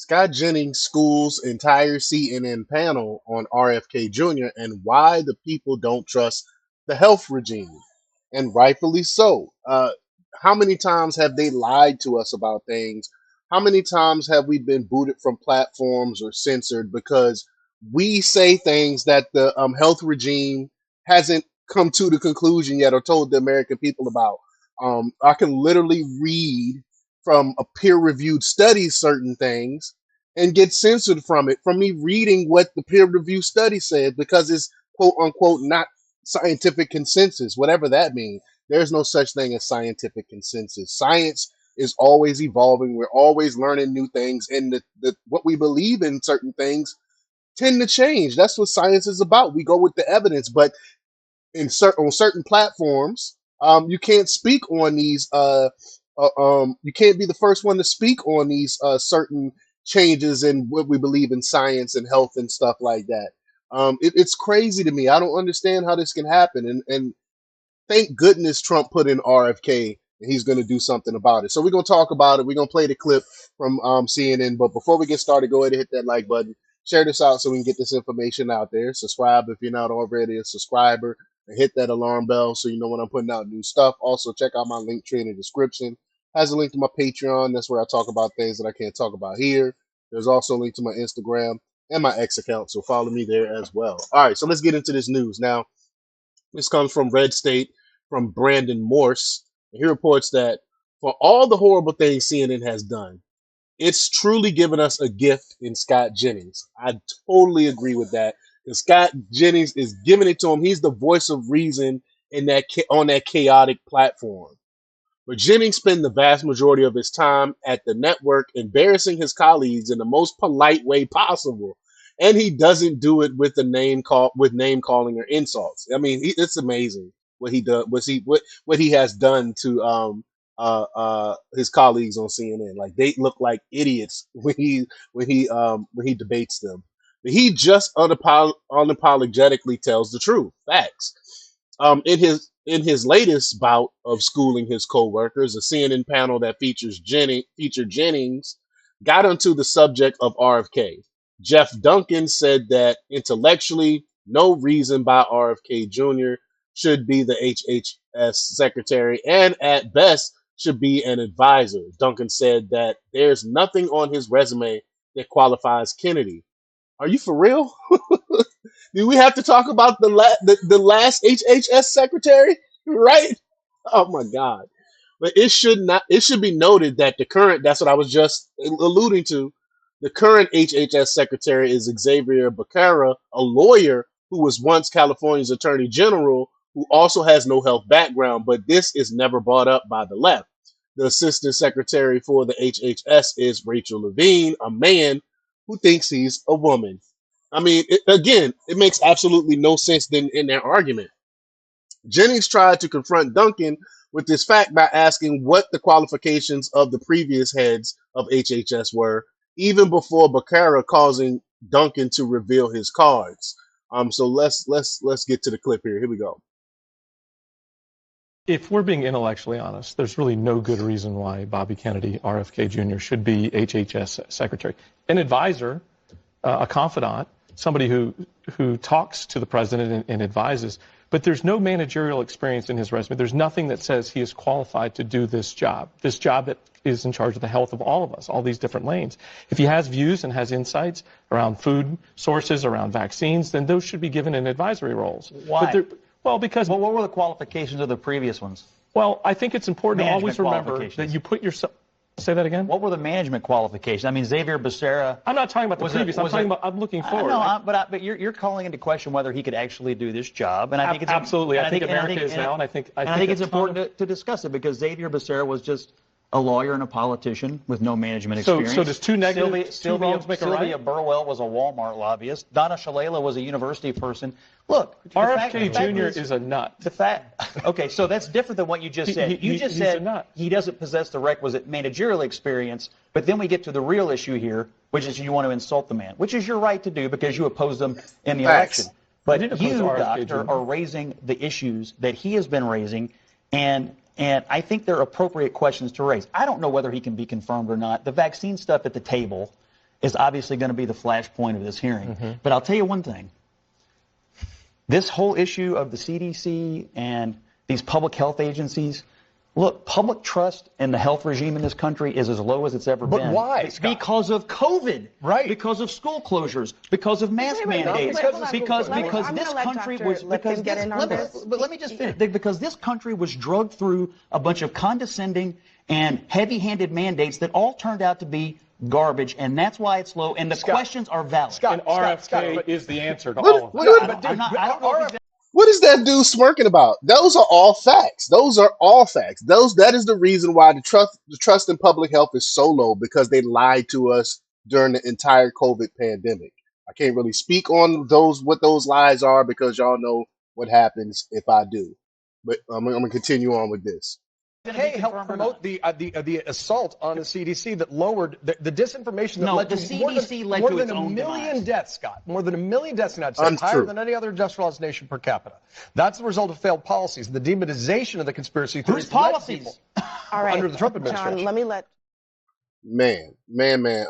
Scott Jennings schools entire CNN panel on RFK Jr. and why the people don't trust the health regime, and rightfully so. How many times have they lied to us about things? How many times have we been booted from platforms or censored because we say things that the health regime hasn't come to the conclusion yet or told the American people about? I can literally read from a peer-reviewed study certain things and get censored from me reading what the peer-reviewed study said because it's quote unquote not scientific consensus, whatever that means. There's no such thing as scientific consensus. Science is always evolving. We're always learning new things, and what we believe in certain things tend to change. That's what science is about. We go with the evidence, but on certain platforms, you can't speak on these. You can't be the first one to speak on these certain changes in what we believe in science and health and stuff like that. It's crazy to me. I don't understand how this can happen, and thank goodness Trump put in RFK and he's going to do something about it. So we're going to talk about it. We're going to play the clip from CNN. But before we get started, go ahead and hit that like button. Share this out so we can get this information out there. Subscribe if you're not already a subscriber. And hit that alarm bell so you know when I'm putting out new stuff. Also, check out my link tree in the description. Has a link to my Patreon. That's where I talk about things that I can't talk about here. There's also a link to my Instagram and my X account. So follow me there as well. All right, so let's get into this news. Now, this comes from Red State from Brandon Morse. He reports that for all the horrible things CNN has done, it's truly given us a gift in Scott Jennings. I totally agree with that. And Scott Jennings is giving it to him. He's the voice of reason in on that chaotic platform. But Jennings spent the vast majority of his time at the network embarrassing his colleagues in the most polite way possible. And he doesn't do it with name calling or insults. I mean, it's amazing what he does. What he has done to his colleagues on CNN. Like they look like idiots when he debates them. But he just unapologetically tells the truth, facts. In his latest bout of schooling his coworkers, a CNN panel that featured Jennings got onto the subject of RFK. Jeff Duncan said that intellectually, no reason why RFK Jr. should be the HHS secretary and at best should be an advisor. Duncan said that there's nothing on his resume that qualifies Kennedy. Are you for real? Do we have to talk about the last HHS secretary? Right? Oh my God. But it should be noted that the current, that's what I was just alluding to, the current HHS secretary is Xavier Becerra, a lawyer who was once California's attorney general, who also has no health background, but this is never brought up by the left. The assistant secretary for the HHS is Rachel Levine, a man who thinks he's a woman. I mean, again, it makes absolutely no sense in their argument. Jennings tried to confront Duncan with this fact by asking what the qualifications of the previous heads of HHS were, even before Becerra causing Duncan to reveal his cards. So let's get to the clip here. Here we go. If we're being intellectually honest, there's really no good reason why Bobby Kennedy, RFK Jr., should be HHS secretary. An advisor, a confidant, somebody who talks to the president and advises, but there's no managerial experience in his resume. There's nothing that says he is qualified to do this job that is in charge of the health of all of us, all these different lanes. If he has views and has insights around food sources, around vaccines, then those should be given in advisory roles. Why? Well, because... Well, what were the qualifications of the previous ones? Well, I think it's important to always remember that you put yourself... Say that again? What were the management qualifications? I mean, Xavier Becerra... I'm not talking about the previous. I'm looking forward. No, but you're calling into question whether he could actually do this job, and I think it's absolutely. I think America is now, and I think it's important to discuss it because Xavier Becerra was just a lawyer and a politician with no management experience. So does two wrongs make a right? Sylvia Burwell was a Walmart lobbyist. Donna Shalala was a university person. Look, RFK Jr. is a nut. Okay, so that's different than what you just said. You just said he doesn't possess the requisite managerial experience, but then we get to the real issue here, which is you want to insult the man, which is your right to do because you opposed him in the election. But you, doctor, are raising the issues that he has been raising, and I think they're appropriate questions to raise. I don't know whether he can be confirmed or not. The vaccine stuff at the table is obviously going to be the flashpoint of this hearing. But I'll tell you one thing. This whole issue of the CDC and these public health agencies, look, public trust in the health regime in this country is as low as it's ever been. But why, Scott? Because of COVID. Right. Because of school closures. Because of mask mandates. Because this country was... But let me just finish. Because this country was drugged through a bunch of condescending and heavy-handed mandates that all turned out to be garbage, and that's why it's low, and the questions are valid. And RFK is the answer to all of that. What is that dude smirking about? Those are all facts. Those are all facts. That is the reason why the trust in public health is so low, because they lied to us during the entire COVID pandemic. I can't really speak on what those lies are, because y'all know what happens if I do. But I'm gonna continue on with this. RFK helped promote the assault on the CDC that lowered the disinformation that led to more than a million deaths, Scott. More than a million deaths in the United States, higher than any other industrialized nation per capita. That's the result of failed policies. The demonization of the conspiracy theories led people under the Trump administration. John, let me let... Man.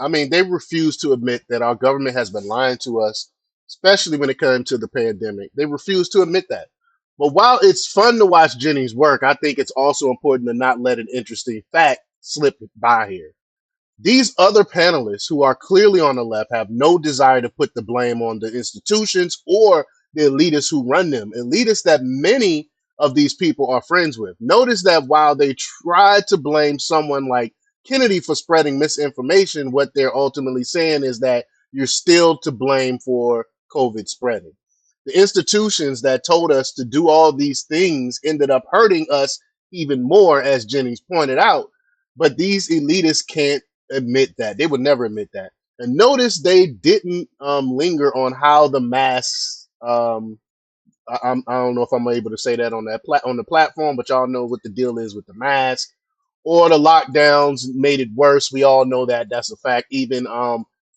I mean, they refuse to admit that our government has been lying to us, especially when it comes to the pandemic. They refuse to admit that. But while it's fun to watch Jennings work, I think it's also important to not let an interesting fact slip by here. These other panelists who are clearly on the left have no desire to put the blame on the institutions or the elitists who run them, elitists that many of these people are friends with. Notice that while they try to blame someone like Kennedy for spreading misinformation, what they're ultimately saying is that you're still to blame for COVID spreading. The institutions that told us to do all these things ended up hurting us even more, as Jennings pointed out. But these elitists can't admit that. They would never admit that. And notice they didn't linger on how the masks. I don't know if I'm able to say that on the platform, but y'all know what the deal is with the mask, or the lockdowns made it worse. We all know that. That's a fact. Even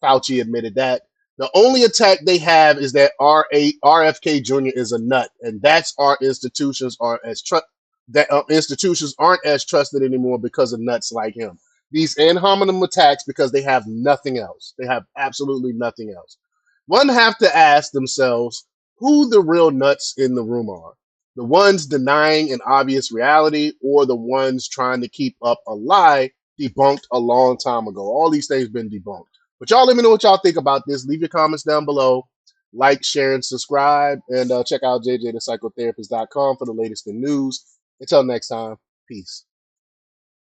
Fauci admitted that. The only attack they have is that RFK Jr. is a nut, and that's our institutions institutions aren't as trusted anymore because of nuts like him. These ad hominem attacks because they have nothing else. They have absolutely nothing else. One have to ask themselves who the real nuts in the room are. The ones denying an obvious reality, or the ones trying to keep up a lie debunked a long time ago. All these things been debunked. But y'all let me know what y'all think about this. Leave your comments down below. Like, share, and subscribe. And check out jjthepsychotherapist.com for the latest in news. Until next time, peace.